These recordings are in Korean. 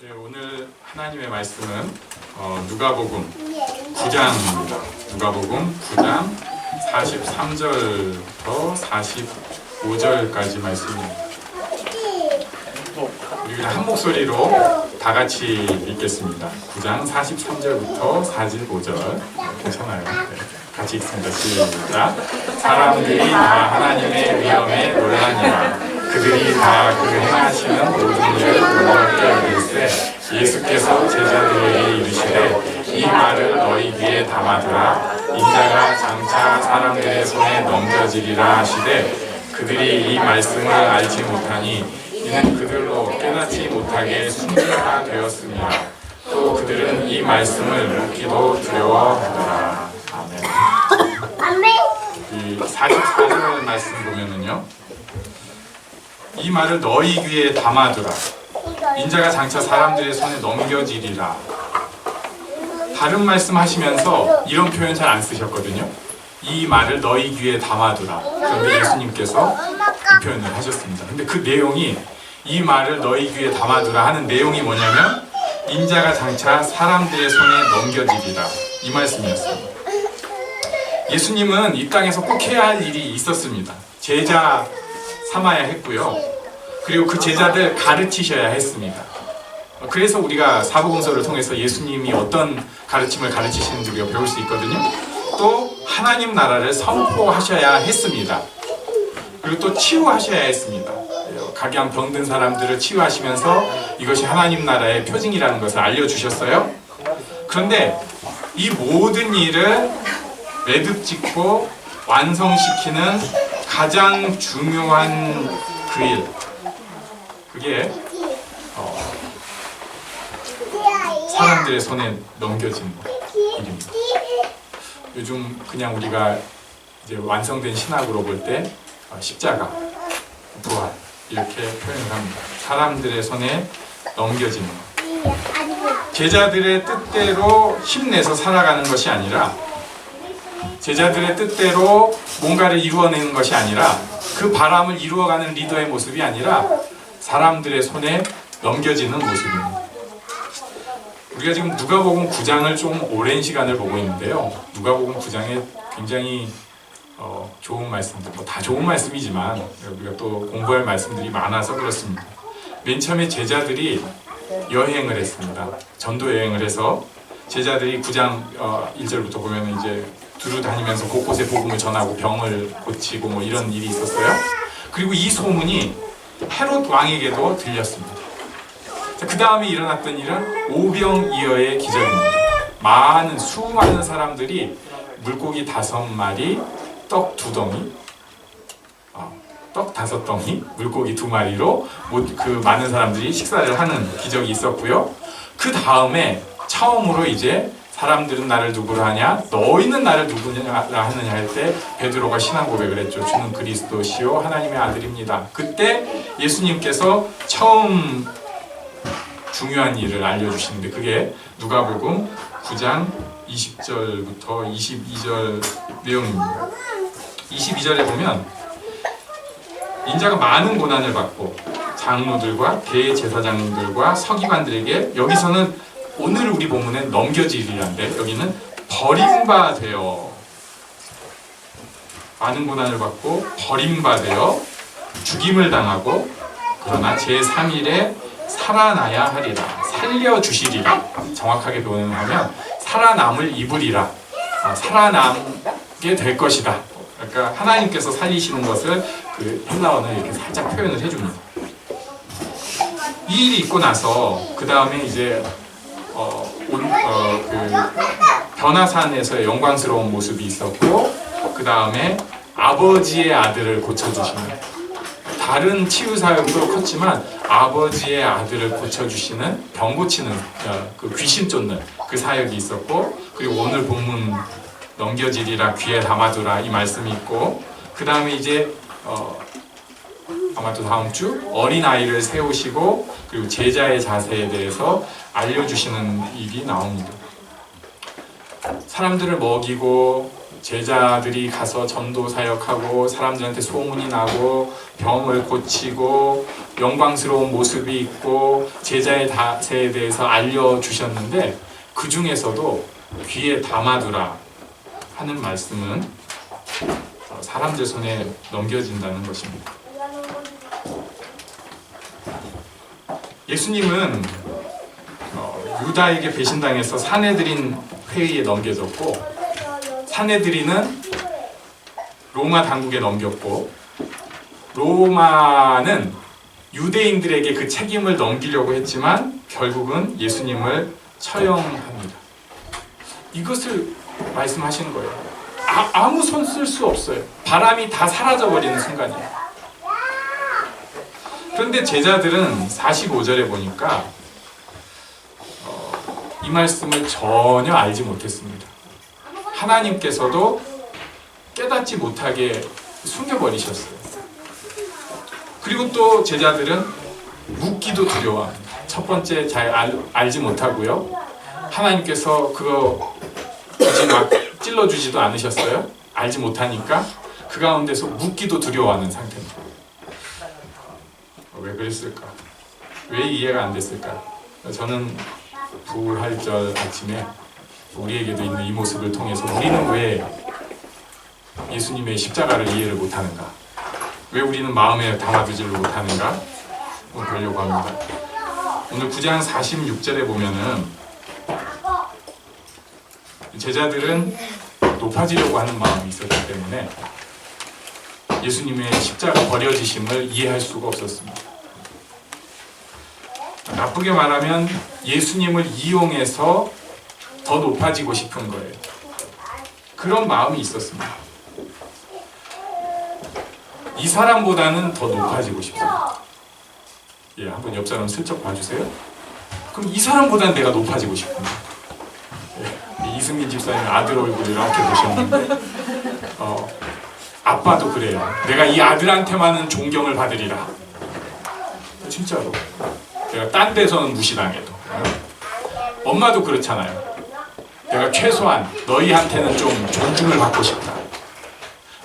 네, 오늘 하나님의 말씀은 누가복음 9장입니다. 누가복음 9장 43절부터 45절까지 말씀입니다. 우리 그냥 한 목소리로 다 같이 읽겠습니다. 9장 43절부터 45절. 괜찮아요. 네, 같이 읽습니다. 시작. 사람들이 다 하나님의 위엄에 놀라니라. 그들이 다 그 행하시는 모든 일을 놀랍게 여길세 예수께서 제자들에게 이르시되 이 말을 너희 귀에 담아두라. 인자가 장차 사람들의 손에 넘겨지리라 하시되 그들이 이 말씀을 알지 못하니 이는 그들로 깨닫지 못하게 순진하가 되었습니다. 또 그들은 이 말씀을 묻기도 두려워하더라. 아멘. 이 44절 말씀 보면은요, 이 말을 너희 귀에 담아두라. 인자가 장차 사람들의 손에 넘겨지리라. 다른 말씀 하시면서 이런 표현 잘 안 쓰셨거든요. 이 말을 너희 귀에 담아두라. 그런데 예수님께서 그 표현을 하셨습니다. 근데 그 내용이, 이 말을 너희 귀에 담아두라 하는 내용이 뭐냐면 인자가 장차 사람들의 손에 넘겨지리라, 이 말씀이었습니다. 예수님은 이 땅에서 꼭 해야 할 일이 있었습니다. 제자 삼아야 했고요. 그리고 그 제자들 가르치셔야 했습니다. 그래서 우리가 사복음서를 통해서 예수님이 어떤 가르침을 가르치시는지 우리가 배울 수 있거든요. 또 하나님 나라를 선포하셔야 했습니다. 그리고 또 치유하셔야 했습니다. 각양 병든 사람들을 치유하시면서 이것이 하나님 나라의 표징이라는 것을 알려주셨어요. 그런데 이 모든 일을 매듭짓고 완성시키는 가장 중요한 그 일, 그게 사람들의 손에 넘겨진 일입니다. 요즘 그냥 우리가 이제 완성된 신학으로 볼 때 십자가, 부활 이렇게 표현을 합니다. 사람들의 손에 넘겨지는 것. 제자들의 뜻대로 힘내서 살아가는 것이 아니라, 제자들의 뜻대로 뭔가를 이루어내는 것이 아니라, 그 바람을 이루어가는 리더의 모습이 아니라 사람들의 손에 넘겨지는 모습입니다. 우리가 지금 누가복음 9장을 좀 오랜 시간을 보고 있는데요. 누가복음 9장에 굉장히 좋은 말씀들, 다 좋은 말씀이지만 우리가 또 공부할 말씀들이 많아서 그렇습니다. 맨 처음에 제자들이 여행을 했습니다. 전도 여행을 해서 제자들이 9장 1절부터 보면 이제 두루 다니면서 곳곳에 복음을 전하고 병을 고치고 뭐 이런 일이 있었어요. 그리고 이 소문이 헤롯 왕에게도 들렸습니다. 그 다음에 일어났던 일은 오병이어의 기적입니다. 수많은 사람들이 물고기 5마리, 떡 2덩이, 떡 5덩이, 물고기 2마리로 그 많은 사람들이 식사를 하는 기적이 있었고요. 그 다음에 처음으로 이제 사람들은 나를 누구로 하냐? 너희는 나를 누구라 하느냐 할 때 베드로가 신앙 고백을 했죠. 주는 그리스도시요 하나님의 아들입니다. 그때 예수님께서 처음 중요한 일을 알려주시는데 그게 누가복음 9장 20절부터 22절 내용입니다. 22절에 보면 인자가 많은 고난을 받고 장로들과 대제사장들과 서기관들에게, 여기서는 오늘 우리 본문엔 넘겨지리란데 여기는 버림받되어, 많은 고난을 받고 버림받되어 죽임을 당하고 그러나 제3일에 살아나야 하리라, 살려주시리라. 정확하게 표현하면 살아남을 입으리라, 살아남게 될 것이다. 그러니까 하나님께서 살리시는 것을 그 헬라어는 이렇게 살짝 표현을 해줍니다. 이 일이 있고 나서 그 다음에 이제 변화산에서의 영광스러운 모습이 있었고, 그 다음에 아버지의 아들을 고쳐주시는, 다른 치유 사역도 컸지만 아버지의 아들을 고쳐주시는, 병 고치는, 그 귀신 쫓는 그 사역이 있었고, 그리고 오늘 본문 넘겨지리라 귀에 담아두라 이 말씀이 있고, 그 다음에 이제 아마 또 다음 주 어린아이를 세우시고 그리고 제자의 자세에 대해서 알려주시는 일이 나옵니다. 사람들을 먹이고 제자들이 가서 전도 사역하고 사람들한테 소문이 나고 병을 고치고 영광스러운 모습이 있고 제자의 다세에 대해서 알려주셨는데 그 중에서도 귀에 담아두라 하는 말씀은 사람들 손에 넘겨진다는 것입니다. 예수님은 유다에게 배신당해서 사내들인 회의에 넘겨졌고 사내들이는 로마 당국에 넘겼고 로마는 유대인들에게 그 책임을 넘기려고 했지만 결국은 예수님을 처형합니다. 이것을 말씀하시는 거예요. 아무 손 쓸 수 없어요. 바람이 다 사라져버리는 순간이에요. 그런데 제자들은 45절에 보니까 이 말씀을 전혀 알지 못했습니다. 하나님께서도 깨닫지 못하게 숨겨버리셨어요. 그리고 또 제자들은 묻기도 두려워합니다. 첫 번째 잘 알지 못하고요. 하나님께서 그거 굳이 막 찔러주지도 않으셨어요. 알지 못하니까 그 가운데서 묻기도 두려워하는 상태입니다. 왜 그랬을까? 왜 이해가 안 됐을까? 저는 부활절 아침에 우리에게도 있는 이 모습을 통해서 우리는 왜 예수님의 십자가를 이해를 못하는가? 왜 우리는 마음에 담아두지를 못하는가? 보려고 합니다. 오늘 9장 46절에 보면은 제자들은 높아지려고 하는 마음이 있었기 때문에 예수님의 십자가 버려지심을 이해할 수가 없었습니다. 나쁘게 말하면 예수님을 이용해서 더 높아지고 싶은 거예요. 그런 마음이 있었습니다. 이 사람보다는 더 높아지고 싶습니다. 예, 한번 옆 사람 슬쩍 봐주세요. 그럼 이 사람보다는 내가 높아지고 싶습니다. 예, 이승민 집사님 아들 얼굴 이렇게 보셨는데 아빠도 그래요. 내가 이 아들한테만은 존경을 받으리라. 진짜로. 내가 딴 데서는 무시당해도. 엄마도 그렇잖아요. 내가 최소한 너희한테는 좀 존중을 받고 싶다.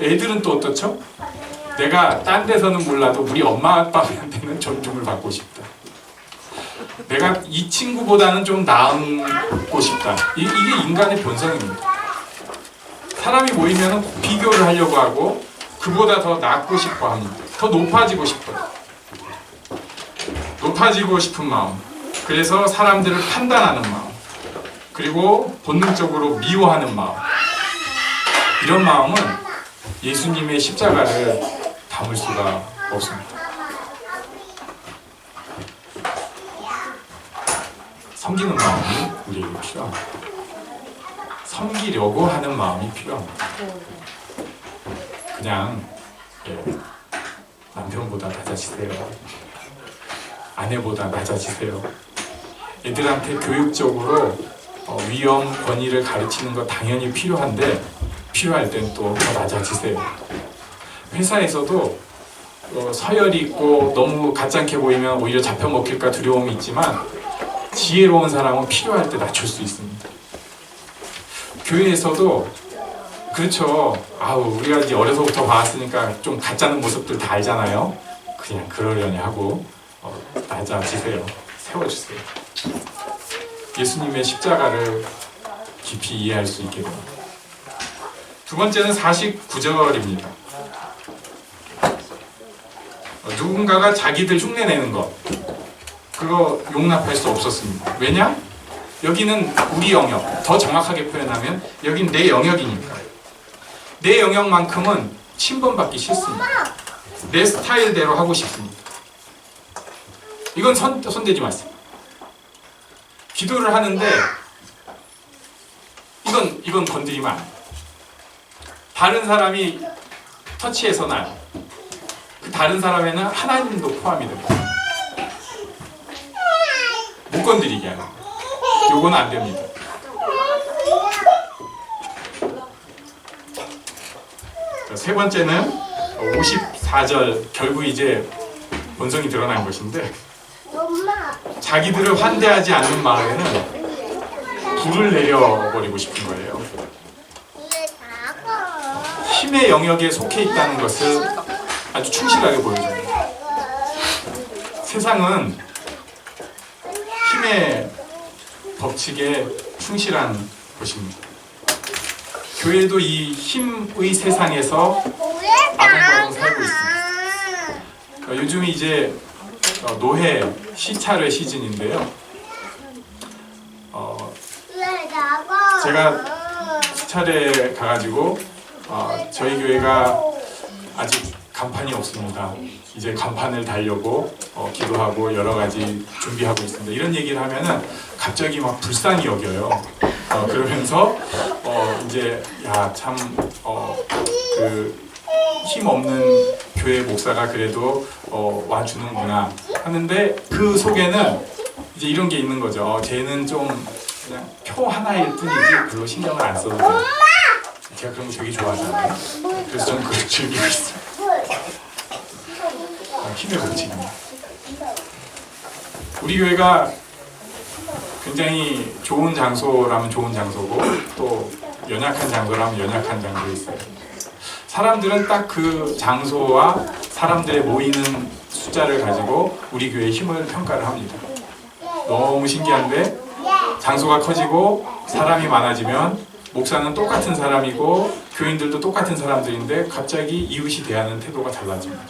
애들은 또 어떻죠? 내가 딴 데서는 몰라도 우리 엄마 아빠한테는 존중을 받고 싶다. 내가 이 친구보다는 좀 나은고 싶다. 이게 인간의 본성입니다. 사람이 모이면 비교를 하려고 하고 그보다 더 낫고 싶어 합니다. 더 높아지고 싶어요. 높아지고 싶은 마음. 그래서 사람들을 판단하는 마음. 그리고 본능적으로 미워하는 마음. 이런 마음은 예수님의 십자가를 담을 수가 없습니다. 섬기는 마음이 우리에게 필요합니다. 섬기려고 하는 마음이 필요합니다. 그냥 남편보다 낮아지세요. 아내보다 낮아지세요. 애들한테 교육적으로 위험, 권위를 가르치는 거 당연히 필요한데 필요할 땐 또 더 낮아지세요. 회사에서도 서열이 있고 너무 가짜게 보이면 오히려 잡혀먹힐까 두려움이 있지만 지혜로운 사람은 필요할 때 낮출 수 있습니다. 교회에서도 그렇죠. 우리가 이제 어려서부터 봐왔으니까 좀 가짜는 모습들 다 알잖아요. 그냥 그러려니 하고 낮아지세요. 세워주세요. 예수님의 십자가를 깊이 이해할 수 있게 됩니다. 두 번째는 49절입니다. 누군가가 자기들 흉내내는 것, 그거 용납할 수 없었습니다. 왜냐? 여기는 우리 영역, 더 정확하게 표현하면 여긴 내 영역이니까. 내 영역만큼은 침범받기 싫습니다. 내 스타일대로 하고 싶습니다. 이건 손대지 마세요. 기도를 하는데 이건 건드리면 안 돼요. 다른 사람이 터치해서는 안 돼요. 그 다른 사람에는 하나님도 포함이 됩니다. 못 건드리게 하는 거예요. 요건 안 됩니다. 세 번째는 54절, 결국 이제 본성이 드러난 것인데 자기들을 환대하지 않는 마음에는 불을 내려버리고 싶은 거예요. 힘의 영역에 속해 있다는 것을 아주 충실하게 보여줍니다. 세상은 힘의 법칙에 충실한 것입니다. 교회도 이 힘의 세상에서 아동바동 살고 있습니다. 요즘이 이제 노회 시찰회 시즌인데요. 제가 시찰에 가가지고 저희 교회가 아직 간판이 없습니다. 이제 간판을 달려고 기도하고 여러 가지 준비하고 있습니다. 이런 얘기를 하면은 갑자기 막 불쌍히 여겨요. 그러면서 이제 야 참 그 힘 없는 교회 목사가 그래도 와주는구나 하는데 그 속에는 이제 이런 게 있는 거죠. 쟤는 좀 그냥 표 하나일 뿐이지 별로 신경을 안 써도 돼요. 제가 그런 거 되게 좋아하잖아요. 그래서 저는 그걸 즐기고 있어요. 힘의 법칙입니다. 우리 교회가 굉장히 좋은 장소라면 좋은 장소고 또 연약한 장소라면 연약한 장소에 있어요. 사람들은 딱 그 장소와 사람들의 모이는 숫자를 가지고 우리 교회의 힘을 평가를 합니다. 너무 신기한데 장소가 커지고 사람이 많아지면 목사는 똑같은 사람이고 교인들도 똑같은 사람들인데 갑자기 이웃이 대하는 태도가 달라집니다.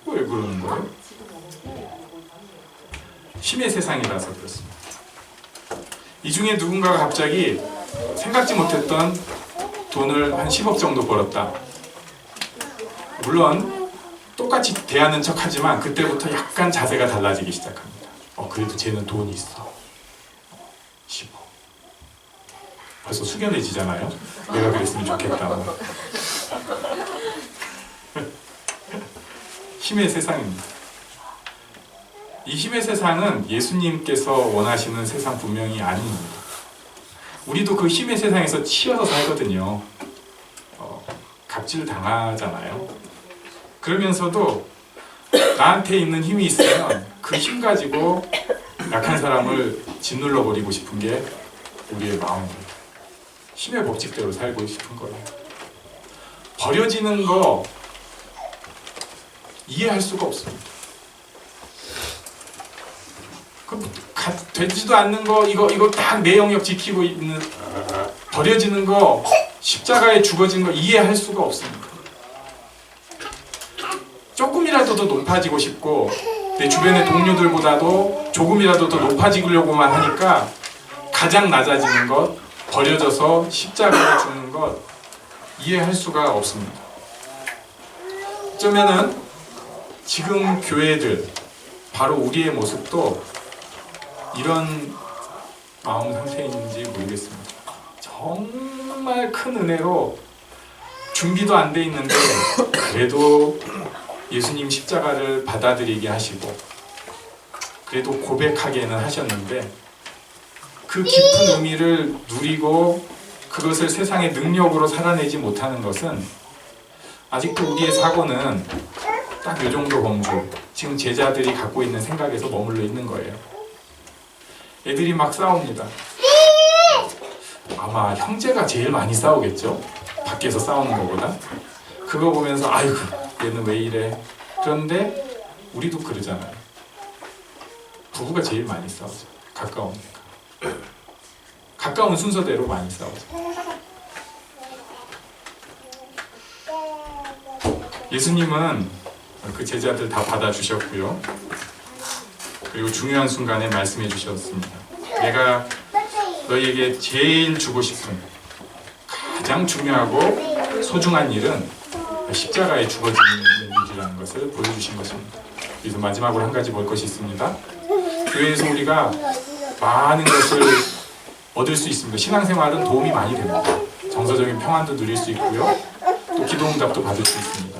왜 그러는 거예요? 힘의 세상이라서 그렇습니다. 이 중에 누군가가 갑자기 생각지 못했던 돈을 한 10억 정도 벌었다. 물론 똑같이 대하는 척 하지만 그때부터 약간 자세가 달라지기 시작합니다. 그래도 쟤는 돈이 있어. 10억. 벌써 숙연해지잖아요. 내가 그랬으면 좋겠다. 힘의 세상입니다. 이 힘의 세상은 예수님께서 원하시는 세상 분명히 아닙니다. 우리도 그 힘의 세상에서 치여서 살거든요. 갑질 당하잖아요. 그러면서도 나한테 있는 힘이 있으면 그 힘 가지고 약한 사람을 짓눌러 버리고 싶은 게 우리의 마음입니다. 힘의 법칙대로 살고 싶은 거예요. 버려지는 거 이해할 수가 없습니다. 되지도 않는 거 이거 딱 내 영역 지키고 있는 버려지는 거 십자가에 죽어진 거 이해할 수가 없습니다. 조금이라도 더 높아지고 싶고 내 주변의 동료들보다도 조금이라도 더 높아지려고만 하니까 가장 낮아지는 것, 버려져서 십자가에 죽는 것 이해할 수가 없습니다. 어쩌면은 지금 교회들 바로 우리의 모습도 이런 마음 상태인지 모르겠습니다. 정말 큰 은혜로 준비도 안 돼 있는데 그래도 예수님 십자가를 받아들이게 하시고 그래도 고백하게는 하셨는데 그 깊은 의미를 누리고 그것을 세상의 능력으로 살아내지 못하는 것은 아직도 우리의 사고는 딱 이 정도 범주, 지금 제자들이 갖고 있는 생각에서 머물러 있는 거예요. 애들이 막 싸웁니다. 아마 형제가 제일 많이 싸우겠죠? 밖에서 싸우는 것보다. 그거 보면서 아이고 얘는 왜 이래. 그런데 우리도 그러잖아요. 부부가 제일 많이 싸우죠. 가까우니까. 가까운 순서대로 많이 싸우죠. 예수님은 그 제자들 다 받아주셨고요. 그리고 중요한 순간에 말씀해 주셨습니다. 내가 너희에게 제일 주고 싶은 가장 중요하고 소중한 일은 십자가에 죽어지는 일이라는 것을 보여주신 것입니다. 그래서 마지막으로 한 가지 볼 것이 있습니다. 교회에서 우리가 많은 것을 얻을 수 있습니다. 신앙생활은 도움이 많이 됩니다. 정서적인 평안도 누릴 수 있고요. 또 기도응답도 받을 수 있습니다.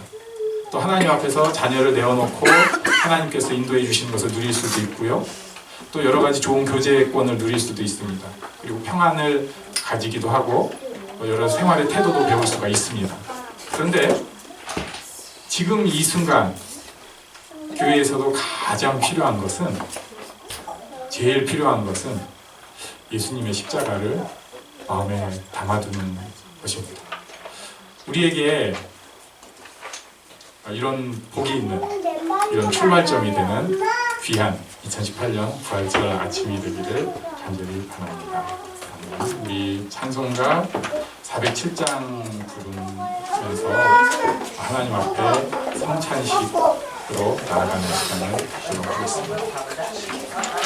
또 하나님 앞에서 자녀를 내어놓고 하나님께서 인도해 주시는 것을 누릴 수도 있고요. 또 여러 가지 좋은 교제권을 누릴 수도 있습니다. 그리고 평안을 가지기도 하고 여러 생활의 태도도 배울 수가 있습니다. 그런데 지금 이 순간 교회에서도 가장 필요한 것은 제일 필요한 것은 예수님의 십자가를 마음에 담아두는 것입니다. 우리에게 이런 복이 있는 이런 출발점이 되는 귀한 2018년 부활절 아침이 되기를 간절히 바랍니다. 우리 찬송가 407장 부르면서 하나님 앞에 성찬식으로 나아가는 시간을 갖도록 하겠습니다.